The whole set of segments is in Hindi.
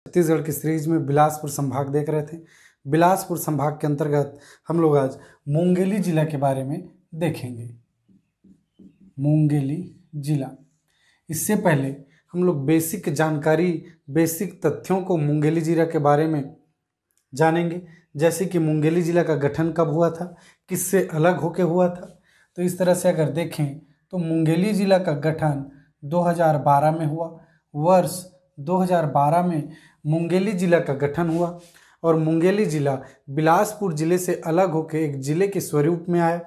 छत्तीसगढ़ की सीरीज में बिलासपुर संभाग देख रहे थे। बिलासपुर संभाग के अंतर्गत हम लोग आज मुंगेली जिला के बारे में देखेंगे। मुंगेली जिला, इससे पहले हम लोग बेसिक जानकारी, बेसिक तथ्यों को मुंगेली जिला के बारे में जानेंगे। जैसे कि मुंगेली जिला का गठन कब हुआ था, किससे अलग होकर हुआ था। तो इस तरह से अगर देखें तो मुंगेली जिला का गठन 2012 में हुआ। वर्ष 2012 में मुंगेली जिला का गठन हुआ और मुंगेली जिला बिलासपुर जिले से अलग होकर एक जिले के स्वरूप में आया।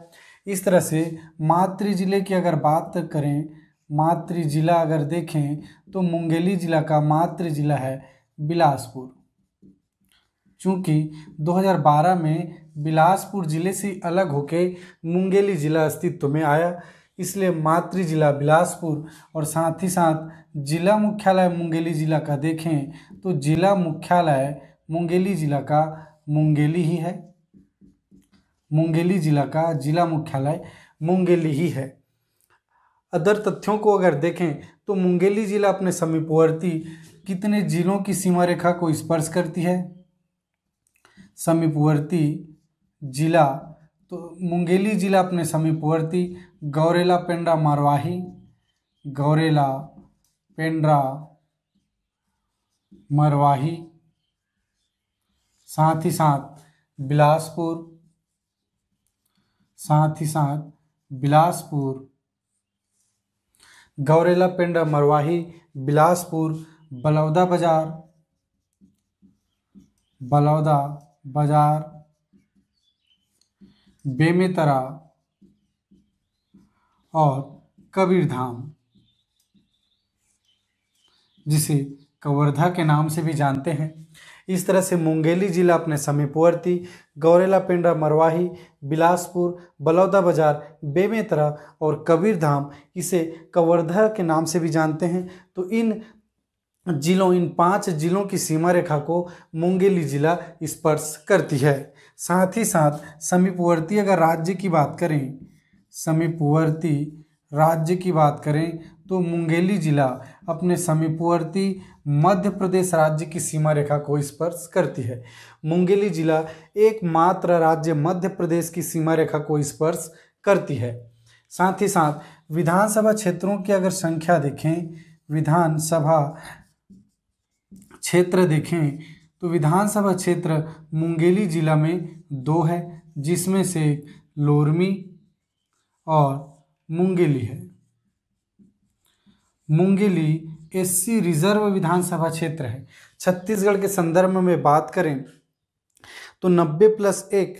इस तरह से मातृ जिले की अगर बात करें, मातृ जिला अगर देखें तो मुंगेली जिला का मातृ जिला है बिलासपुर। चूँकि 2012 में बिलासपुर जिले से अलग होके मुंगेली जिला अस्तित्व में आया, इसलिए मातृ जिला बिलासपुर और साथ ही साथ जिला मुख्यालय मुंगेली जिला का देखें तो जिला मुख्यालय मुंगेली जिला का मुंगेली ही है। मुंगेली जिला का जिला मुख्यालय मुंगेली ही है। अदर तथ्यों को अगर देखें तो मुंगेली जिला अपने समीपवर्ती कितने जिलों की सीमा रेखा को स्पर्श करती है? समीपवर्ती जिला, तो मुंगेली जिला अपने समीपवर्ती गौरेला, पेंड्रा, मरवाही, गौरेला, पेंड्रा, मरवाही, साथ ही साथ बिलासपुर, गौरेला, पेंड्रा, मरवाही, बिलासपुर, बलौदा बाजार, बेमेतरा और कबीरधाम, जिसे कवर्धा के नाम से भी जानते हैं। इस तरह से मुंगेली जिला अपने समीपवर्ती गौरेला, पेंड्रा, मरवाही, बिलासपुर, बलौदा बाजार, बेमेतरा और कबीरधाम, इसे कवर्धा के नाम से भी जानते हैं। तो इन 5 जिलों की सीमा रेखा को मुंगेली जिला स्पर्श करती है। साथ ही साथ समीपवर्ती अगर राज्य की बात करें, समीपवर्ती राज्य की बात करें तो मुंगेली जिला अपने समीपवर्ती मध्य प्रदेश राज्य की सीमा रेखा को स्पर्श करती है। मुंगेली जिला एकमात्र राज्य मध्य प्रदेश की सीमा रेखा को स्पर्श करती है। साथ ही साथ विधानसभा क्षेत्रों की अगर संख्या देखें, विधानसभा क्षेत्र देखें तो विधानसभा क्षेत्र मुंगेली जिला में 2 है, जिसमें से लोरमी और मुंगेली है। मुंगेली एससी रिजर्व विधानसभा क्षेत्र है। छत्तीसगढ़ के संदर्भ में बात करें तो 90+1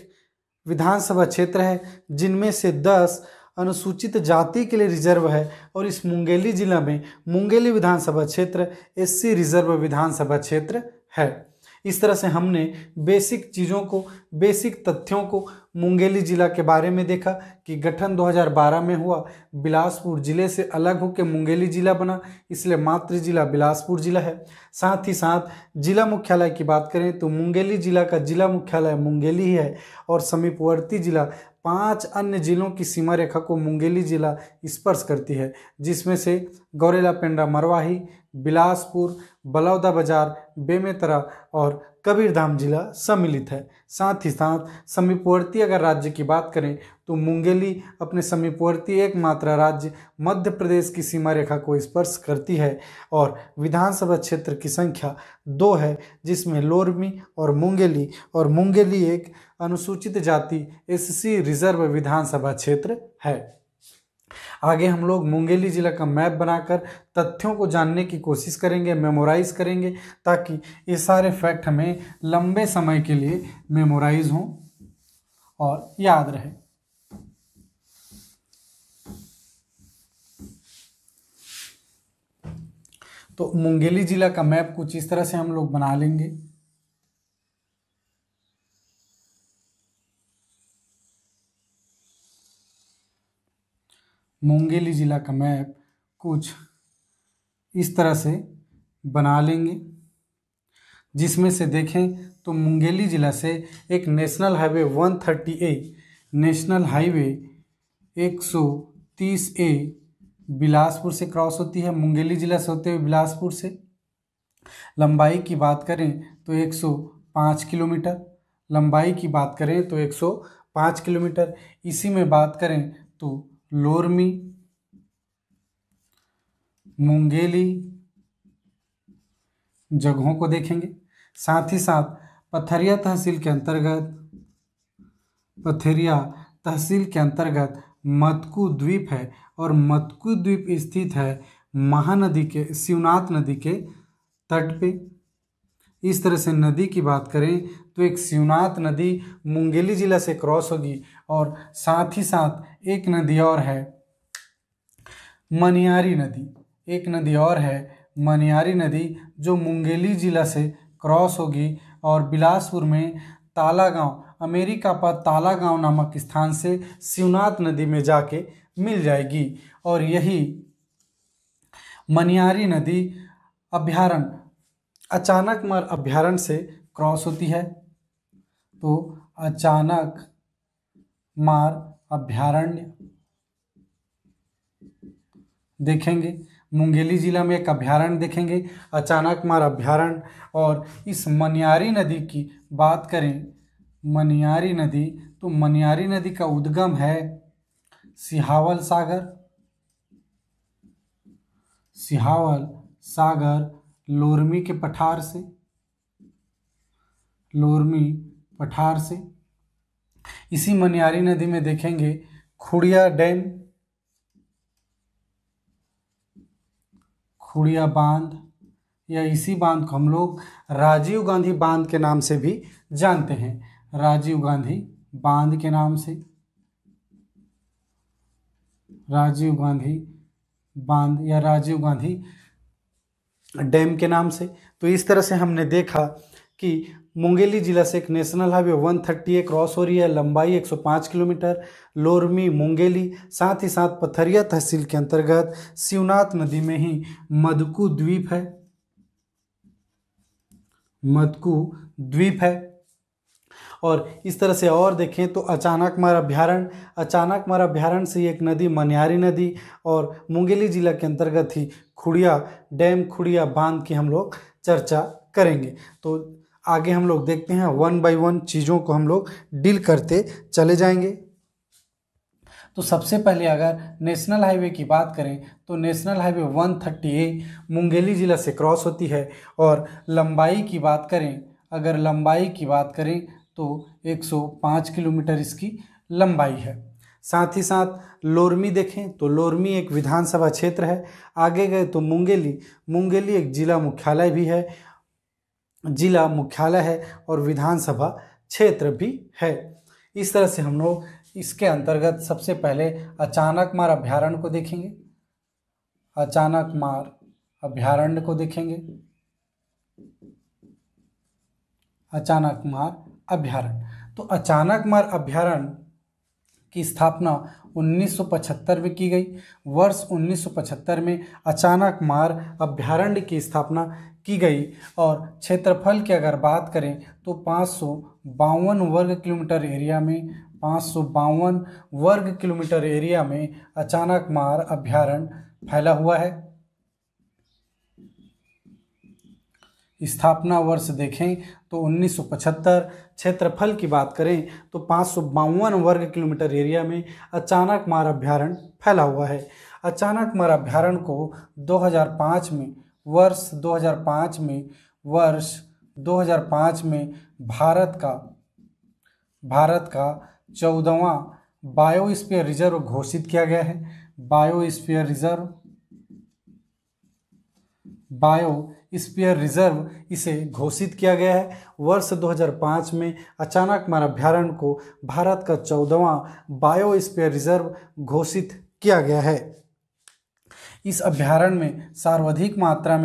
विधानसभा क्षेत्र है, जिनमें से 10 अनुसूचित जाति के लिए रिजर्व है और इस मुंगेली जिला में मुंगेली विधानसभा क्षेत्र एससी रिजर्व विधानसभा क्षेत्र है। इस तरह से हमने बेसिक चीज़ों को, बेसिक तथ्यों को मुंगेली जिला के बारे में देखा कि गठन 2012 में हुआ, बिलासपुर जिले से अलग होकर मुंगेली जिला बना, इसलिए मातृ जिला बिलासपुर जिला है। साथ ही साथ जिला मुख्यालय की बात करें तो मुंगेली जिला का जिला मुख्यालय मुंगेली ही है और समीपवर्ती जिला 5 अन्य जिलों की सीमा रेखा को मुंगेली जिला स्पर्श करती है, जिसमें से गौरेला, पेंड्रा, मरवाही, बिलासपुर, बलौदा बाजार, बेमेतरा और कबीरधाम जिला सम्मिलित है। साथ ही साथ समीपवर्ती अगर राज्य की बात करें तो मुंगेली अपने समीपवर्ती एकमात्र राज्य मध्य प्रदेश की सीमा रेखा को स्पर्श करती है और विधानसभा क्षेत्र की संख्या 2 है, जिसमें लोरमी और मुंगेली एक अनुसूचित जाति एससी रिजर्व विधानसभा क्षेत्र है। आगे हम लोग मुंगेली जिला का मैप बनाकर तथ्यों को जानने की कोशिश करेंगे, मेमोराइज करेंगे, ताकि ये सारे फैक्ट हमें लंबे समय के लिए मेमोराइज हों और याद रहे। तो मुंगेली जिला का मैप कुछ इस तरह से हम लोग बना लेंगे। मुंगेली जिला का मैप कुछ इस तरह से बना लेंगे, जिसमें से देखें तो मुंगेली जिला से एक national highway 130A, national highway 130A Bilaspur से क्रॉस होती है, मुंगेली जिला से होते हुए बिलासपुर से। लंबाई की बात करें तो 105 किलोमीटर, लंबाई की बात करें तो 105 किलोमीटर। इसी में बात करें तो लोरमी, मुंगेली जगहों को देखेंगे। साथ ही साथ पथरिया तहसील के अंतर्गत, पथरिया तहसील के अंतर्गत मतकू द्वीप है और मतकू द्वीप स्थित है महानदी के, शिवनाथ नदी के तट पे। इस तरह से नदी की बात करें तो एक शिवनाथ नदी मुंगेली जिला से क्रॉस होगी और साथ ही साथ एक नदी और है मनियारी नदी, एक नदी और है मनियारी नदी जो मुंगेली जिला से क्रॉस होगी और बिलासपुर में ताला गांव, अमेरिका पर ताला गांव नामक स्थान से शिवनाथ नदी में जाके मिल जाएगी। और यही मनियारी नदी अभ्यारण्य अचानकमार अभ्यारण्य से क्रॉस होती है। तो अचानकमार अभ्यारण्य देखेंगे, मुंगेली जिला में एक अभ्यारण्य देखेंगे अचानकमार अभ्यारण्य। और इस मनियारी नदी की बात करें, मनियारी नदी, तो मनियारी नदी का उद्गम है सिहावल सागर, सिहावल सागर लोरमी के पठार से, लोरमी पठार से। इसी मनियारी नदी में देखेंगे खुड़िया डैम, खुड़िया बांध, या इसी बांध को हम लोग राजीव गांधी बांध के नाम से भी जानते हैं, राजीव गांधी बांध के नाम से, राजीव गांधी बांध या राजीव गांधी डैम के नाम से। तो इस तरह से हमने देखा कि मुंगेली जिला से एक नेशनल हाईवे 138 क्रॉस हो रही है, लंबाई 105 किलोमीटर, लोरमी मुंगेली, साथ ही साथ पथरिया तहसील के अंतर्गत शिवनाथ नदी में ही मदकू द्वीप है, मदकू द्वीप है। और इस तरह से और देखें तो अचानकमार अभ्यारण्य, अचानकमार अभ्यारण्य से एक नदी मनियारी नदी और मुंगेली जिला के अंतर्गत ही खुड़िया डैम, खुड़िया बांध की हम लोग चर्चा करेंगे। तो आगे हम लोग देखते हैं, 1 बाय 1 चीज़ों को हम लोग डील करते चले जाएंगे। तो सबसे पहले अगर नेशनल हाईवे की बात करें तो नेशनल हाईवे 138 मुंगेली जिला से क्रॉस होती है और लंबाई की बात करें, अगर लंबाई की बात करें तो 105 किलोमीटर इसकी लंबाई है। साथ ही साथ लोरमी देखें तो लोरमी एक विधानसभा क्षेत्र है। आगे गए तो मुंगेली, मुंगेली एक जिला मुख्यालय भी है, जिला मुख्यालय है और विधानसभा क्षेत्र भी है। इस तरह से हम लोग इसके अंतर्गत सबसे पहले अचानकमार अभ्यारण्य को देखेंगे, अचानकमार अभ्यारण्य को देखेंगे, अचानकमार अभ्यारण्य। तो अचानकमार अभ्यारण्य की स्थापना 1975 में की गई। वर्ष 1975 में अचानकमार अभ्यारण्य की स्थापना की गई और क्षेत्रफल की अगर बात करें तो 552 वर्ग किलोमीटर एरिया में, 552 वर्ग किलोमीटर एरिया में अचानकमार अभ्यारण्य फैला हुआ है। स्थापना वर्ष देखें तो 1975, क्षेत्रफल की बात करें तो 552 वर्ग किलोमीटर एरिया में अचानकमार अभ्यारण्य फैला हुआ है। अचानकमार अभ्यारण्य को 2005 में, वर्ष 2005 में भारत का 14वां बायोस्फीयर रिजर्व घोषित किया गया है। बायोस्फीयर रिजर्व इसे घोषित किया गया है। वर्ष 2005 में अचानकमार अभ्यारण्य को भारत का 14वां बायोस्फीयर रिजर्व घोषित किया गया है। इस अभ्यारण्य में सर्वाधिक मात्रा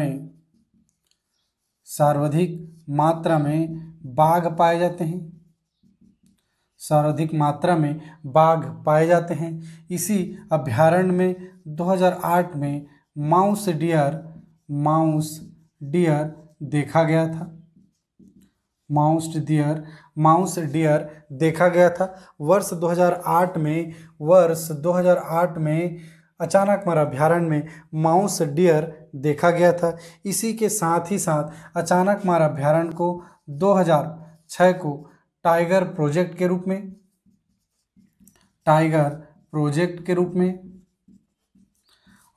में बाघ पाए जाते हैं, सर्वाधिक मात्रा में बाघ पाए जाते हैं। इसी अभ्यारण्य में 2008 में माउस डियर देखा गया था, माउस डियर देखा गया था। वर्ष 2008 में अचानकमार अभ्यारण्य में माउस डियर देखा गया था। इसी के साथ ही साथ अचानकमार अभ्यारण्य को 2006 को टाइगर प्रोजेक्ट के रूप में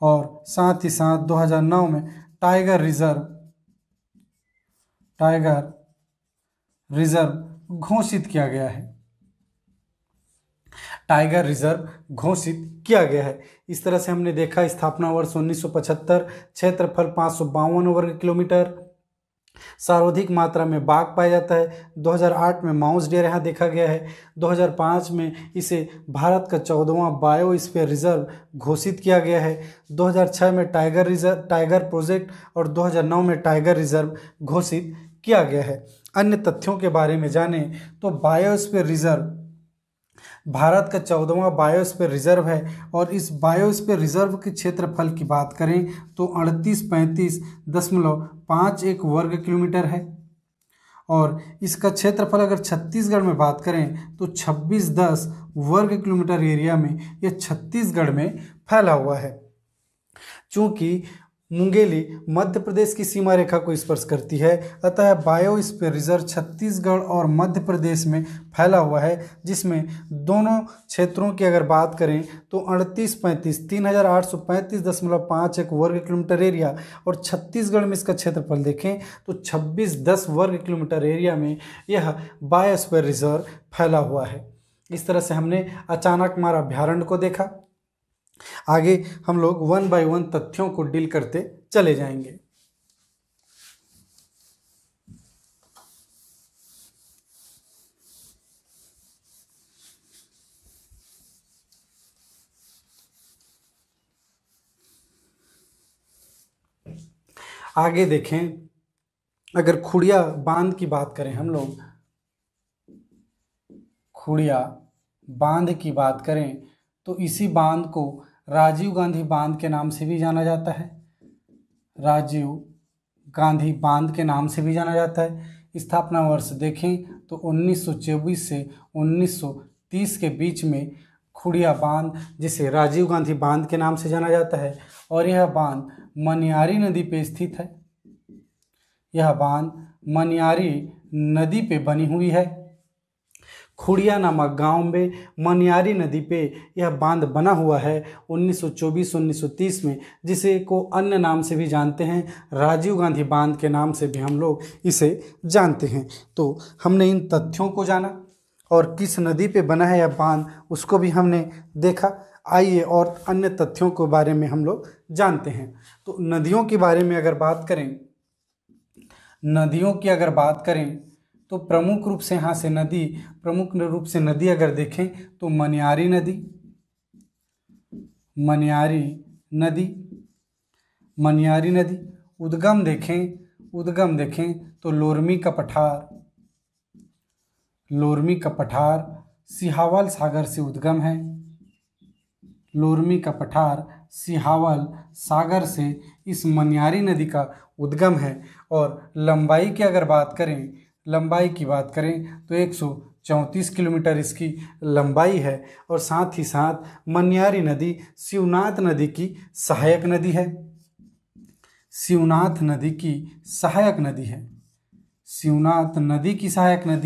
और साथ ही साथ 2009 में टाइगर रिजर्व घोषित किया गया है। टाइगर रिजर्व घोषित किया गया है। इस तरह से हमने देखा स्थापना वर्ष 1975, क्षेत्रफल 552 वर्ग किलोमीटर, सर्वाधिक मात्रा में बाघ पाया जाता है। 2008 में माउस डियर यहाँ देखा गया है। 2005 में इसे भारत का 14वां बायोस्फीयर रिजर्व घोषित किया गया है। 2006 में टाइगर प्रोजेक्ट और 2009 में टाइगर रिजर्व घोषित किया गया है। अन्य तथ्यों के बारे में जानें तो बायोस्फीयर रिजर्व भारत का 14वां बायोस्फीयर रिजर्व है और इस बायोस्फीयर रिजर्व के क्षेत्रफल की बात करें तो 3835.51 वर्ग किलोमीटर है और इसका क्षेत्रफल अगर छत्तीसगढ़ में बात करें तो 2610 वर्ग किलोमीटर एरिया में यह छत्तीसगढ़ में फैला हुआ है। चूँकि मुंगेली मध्य प्रदेश की सीमा रेखा को स्पर्श करती है, अतः बायोस्फीयर रिजर्व छत्तीसगढ़ और मध्य प्रदेश में फैला हुआ है, जिसमें दोनों क्षेत्रों की अगर बात करें तो 3835 वर्ग किलोमीटर एरिया और छत्तीसगढ़ में इसका क्षेत्रफल देखें तो 2610 वर्ग किलोमीटर एरिया में यह बायोस्फीयर रिजर्व फैला हुआ है। इस तरह से हमने अचानकमार अभ्यारण्य को देखा। आगे हम लोग 1 बाय 1 तथ्यों को डील करते चले जाएंगे। आगे देखें, अगर खुड़िया बांध की बात करें, हम लोग खुड़िया बांध की बात करें तो इसी बांध को राजीव गांधी बांध के नाम से भी जाना जाता है। राजीव गांधी बांध के नाम से भी जाना जाता है। स्थापना वर्ष देखें तो 1924 से 1930 के बीच में खुड़िया बांध, जिसे राजीव गांधी बांध के नाम से जाना जाता है, और यह बांध मनियारी नदी पे स्थित है। यह बांध मनियारी नदी पे बनी हुई है। खुड़िया नामक गांव में मनियारी नदी पे यह बांध बना हुआ है 1924-1930 में, जिसे को अन्य नाम से भी जानते हैं, राजीव गांधी बांध के नाम से भी हम लोग इसे जानते हैं। तो हमने इन तथ्यों को जाना और किस नदी पे बना है यह बांध उसको भी हमने देखा। आइए और अन्य तथ्यों के बारे में हम लोग जानते हैं। तो नदियों के बारे में अगर बात करें तो प्रमुख रूप से नदी अगर देखें तो मनियारी नदी। उद्गम देखें तो लोरमी का पठार सिहावल सागर से उद्गम है। लोरमी का पठार सिहावल सागर से इस मनियारी नदी का उद्गम है। और लंबाई की बात करें तो 134 किलोमीटर इसकी लंबाई है और साथ ही साथ मनियारी नदी शिवनाथ नदी की सहायक नदी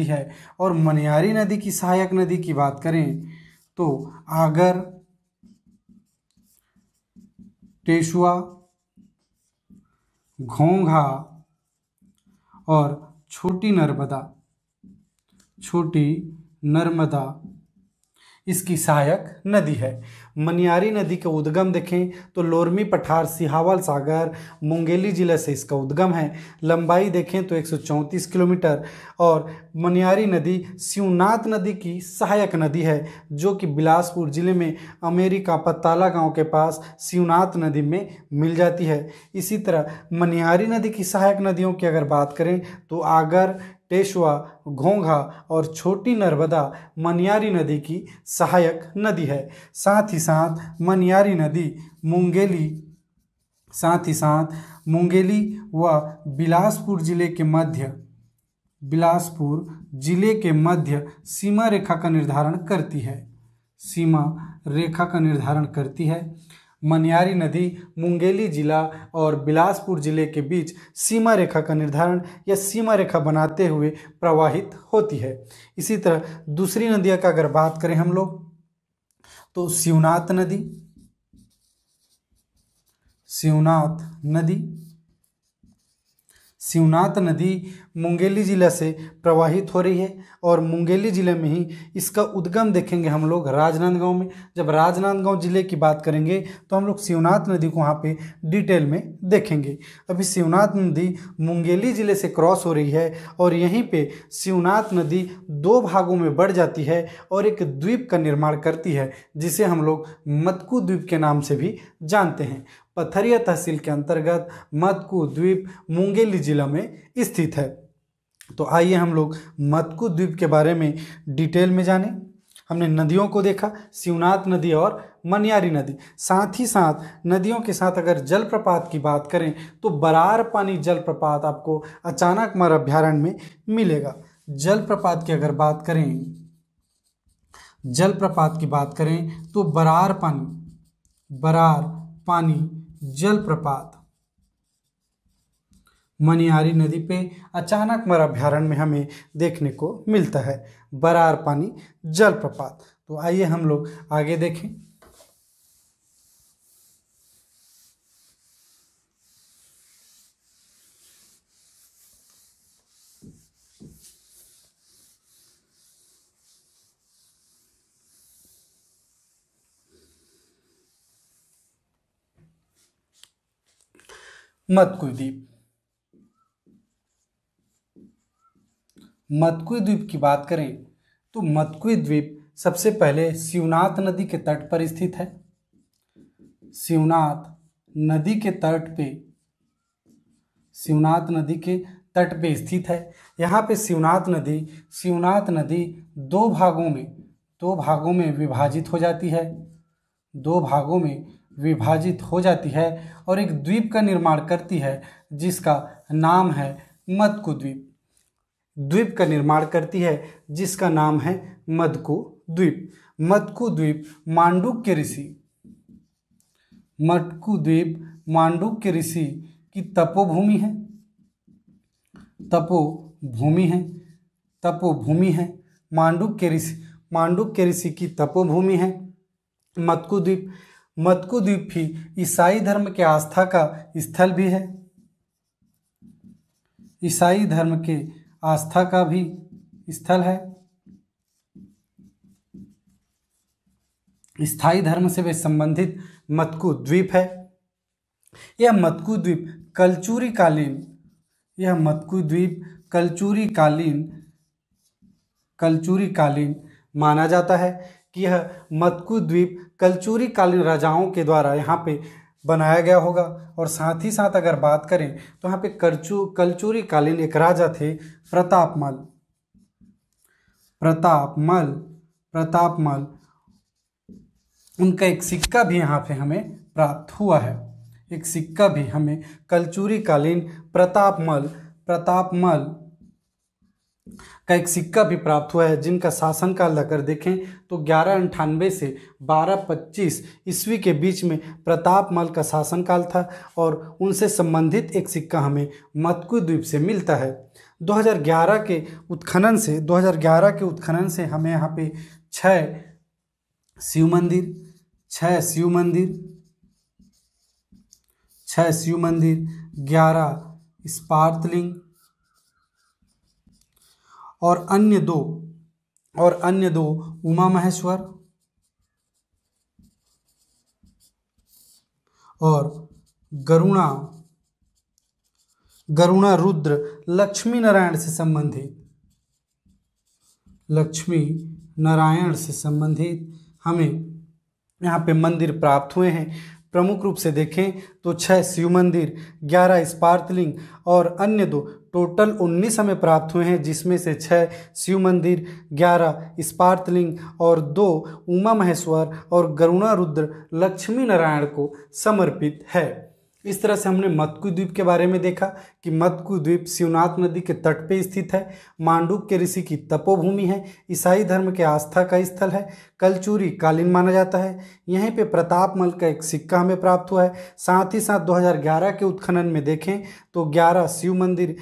है। और मनियारी नदी की सहायक नदी की बात करें तो आगर, टेसुआ, घोंघा और छोटी नर्मदा इसकी सहायक नदी है। मनियारी नदी का उद्गम देखें तो लोरमी पठार सिहावल सागर मुंगेली जिले से इसका उद्गम है। लंबाई देखें तो 134 किलोमीटर और मनियारी नदी शिवनाथ नदी की सहायक नदी है, जो कि बिलासपुर जिले में अमेरिका पताला गांव के पास शिवनाथ नदी में मिल जाती है। इसी तरह मनियारी नदी की सहायक नदियों की अगर बात करें तो आगर, टेसुआ, घोंघा और छोटी नर्मदा मनियारी नदी की सहायक नदी है। साथ ही साथ मनियारी नदी मुंगेली व बिलासपुर जिले के मध्य सीमा रेखा का निर्धारण करती है। मनियारी नदी मुंगेली जिला और बिलासपुर जिले के बीच सीमा रेखा का निर्धारण या सीमा रेखा बनाते हुए प्रवाहित होती है। इसी तरह दूसरी नदियों का अगर बात करें हम लोग तो शिवनाथ नदी मुंगेली जिला से प्रवाहित हो रही है और मुंगेली जिले में ही इसका उद्गम देखेंगे हम लोग राजनांदगांव में। जब राजनांदगांव जिले की बात करेंगे तो हम लोग शिवनाथ नदी को वहाँ पे डिटेल में देखेंगे। अभी शिवनाथ नदी मुंगेली जिले से क्रॉस हो रही है और यहीं पे शिवनाथ नदी दो भागों में बढ़ जाती है और एक द्वीप का निर्माण करती है जिसे हम लोग मत्कू द्वीप के नाम से भी जानते हैं। पथरिया तहसील के अंतर्गत मत्कू द्वीप मुंगेली जिला में स्थित है। तो आइए हम लोग मत्कू द्वीप के बारे में डिटेल में जानें। हमने नदियों को देखा, शिवनाथ नदी और मनियारी नदी। साथ ही साथ नदियों के साथ अगर जलप्रपात की बात करें तो बरार पानी जलप्रपात आपको अचानकमार अभ्यारण्य में मिलेगा। जलप्रपात की अगर बात करें तो बरार पानी जलप्रपात मनियारी नदी पे अचानकमार अभ्यारण्य में हमें देखने को मिलता है, बरार पानी जलप्रपात। तो आइए हम लोग आगे देखें। मत्कू द्वीप की बात करें तो मत्कू द्वीप सबसे पहले शिवनाथ नदी के तट पर स्थित है। शिवनाथ नदी के तट पे स्थित है। यहाँ पे शिवनाथ नदी दो भागों में विभाजित हो जाती है और एक द्वीप का निर्माण करती है जिसका नाम है मत्कू द्वीप। मत्कू द्वीप मांडुक्य ऋषि की तपोभूमि है। मांडुक्य ऋषि की तपोभूमि है मत्कू द्वीप भी ईसाई धर्म के आस्था का स्थल भी है। ईसाई धर्म के आस्था का भी स्थल है। स्थायी धर्म से वे संबंधित मत्कू द्वीप है। यह मत्कू द्वीप कलचुरी कालीन माना जाता है कि यह मत्कू द्वीप कलचुरी कालीन राजाओं के द्वारा यहाँ पे बनाया गया होगा। और साथ ही साथ अगर बात करें तो यहाँ पे कलचुरी कालीन एक राजा थे प्रतापमल। उनका एक सिक्का भी यहाँ पे हमें प्राप्त हुआ है। एक सिक्का भी हमें कलचुरी कालीन प्रतापमल का एक सिक्का भी प्राप्त हुआ है जिनका शासनकाल अगर देखें तो 1198 से 1225 ईस्वी के बीच में प्रतापमल का शासनकाल था और उनसे संबंधित एक सिक्का हमें मत्कू द्वीप से मिलता है। 2011 के उत्खनन से हमें यहाँ पे 6 शिव मंदिर 11 स्पार्तलिंग और अन्य दो उमा महेश्वर और गरुणा रुद्र लक्ष्मी नारायण से संबंधित हमें यहाँ पे मंदिर प्राप्त हुए हैं। प्रमुख रूप से देखें तो 6 शिव मंदिर 11 स्पार्तलिंग और अन्य 2 टोटल 19 हमें प्राप्त हुए हैं, जिसमें से 6 शिव मंदिर 11 स्पार्तलिंग और 2 उमा महेश्वर और गरुणा रुद्र लक्ष्मी नारायण को समर्पित है। इस तरह से हमने मत्कु द्वीप के बारे में देखा कि मत्कु द्वीप शिवनाथ नदी के तट पे स्थित है, मांडूक के ऋषि की तपोभूमि है, ईसाई धर्म के आस्था का स्थल है, कलचूरी कालीन माना जाता है। यहीं पे प्रतापमल का एक सिक्का हमें प्राप्त हुआ है। साथ ही साथ 2011 के उत्खनन में देखें तो 11 शिव मंदिर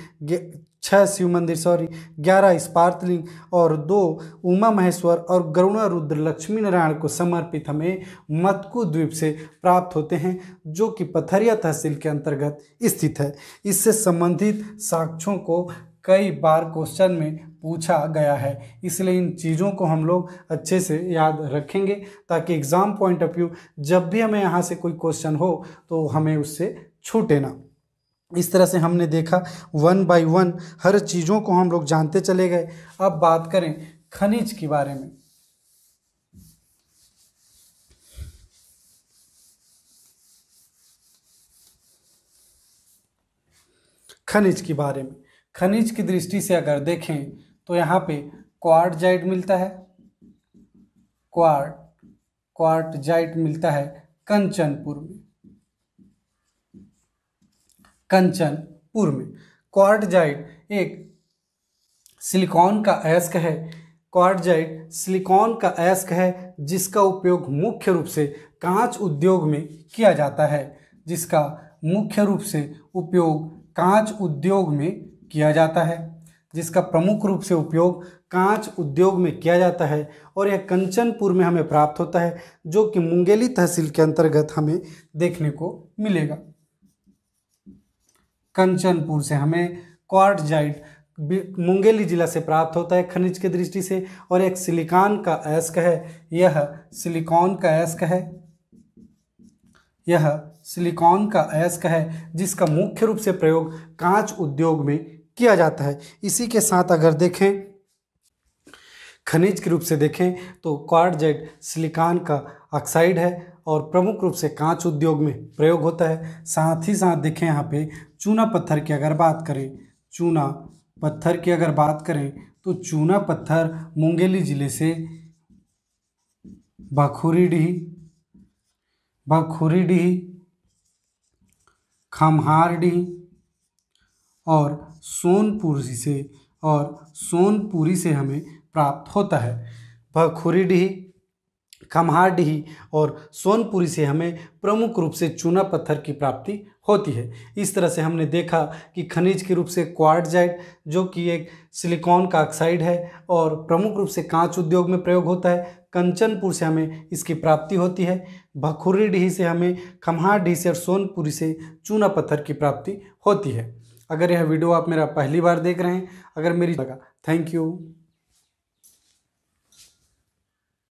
11 स्पार्तलिंग और 2 उमा महेश्वर और गरुड़ा रुद्र लक्ष्मी नारायण को समर्पित हमें मत्कु द्वीप से प्राप्त होते हैं, जो कि पथरिया तहसील के अंतर्गत स्थित है। इससे संबंधित साक्ष्यों को कई बार क्वेश्चन में पूछा गया है, इसलिए इन चीज़ों को हम लोग अच्छे से याद रखेंगे ताकि एग्ज़ाम पॉइंट ऑफ व्यू जब भी हमें यहाँ से कोई क्वेश्चन हो तो हमें उससे छूटे ना। इस तरह से हमने देखा 1 बाय 1 हर चीज़ों को हम लोग जानते चले गए। अब बात करें खनिज के बारे में। खनिज की दृष्टि से अगर देखें तो यहाँ पे क्वार्टजाइट मिलता है, क्वार्टजाइट मिलता है कंचनपुर में। क्वार्टजाइट एक सिलिकॉन का अयस्क है। क्वार्टजाइट सिलिकॉन का अयस्क है जिसका उपयोग मुख्य रूप से कांच उद्योग में किया जाता है। जिसका प्रमुख रूप से उपयोग कांच उद्योग में किया जाता है और यह कंचनपुर में हमें प्राप्त होता है, जो कि मुंगेली तहसील के अंतर्गत हमें देखने को मिलेगा। कंचनपुर से हमें क्वार्टजाइट मुंगेली जिला से प्राप्त होता है खनिज की दृष्टि से, और एक सिलिकॉन का अयस्क है। यह सिलिकॉन का अयस्क है जिसका मुख्य रूप से प्रयोग कांच उद्योग में किया जाता है। इसी के साथ अगर देखें खनिज के रूप से देखें तो क्वार्टजाइट सिलिकॉन का ऑक्साइड है और प्रमुख रूप से कांच उद्योग में प्रयोग होता है। साथ ही साथ देखें यहाँ पे चूना पत्थर की अगर बात करें तो चूना पत्थर मुंगेली जिले से बखूरीडीह, खमहारडीह और सोनपुरी से हमें प्राप्त होता है। बखूरीडीह, खमहारडीह और सोनपुरी से हमें प्रमुख रूप से चूना पत्थर की प्राप्ति होती है। इस तरह से हमने देखा कि खनिज के रूप से क्वार्टजाइट जो कि एक सिलिकॉन का ऑक्साइड है और प्रमुख रूप से कांच उद्योग में प्रयोग होता है। कंचनपुर से हमें इसकी प्राप्ति होती है। बखूरीडीह से हमें, खमहारडीह से और सोनपुरी से चूना पत्थर की प्राप्ति होती है। अगर यह वीडियो आप मेरा पहली बार देख रहे हैं, अगर मेरी लगा, थैंक यू।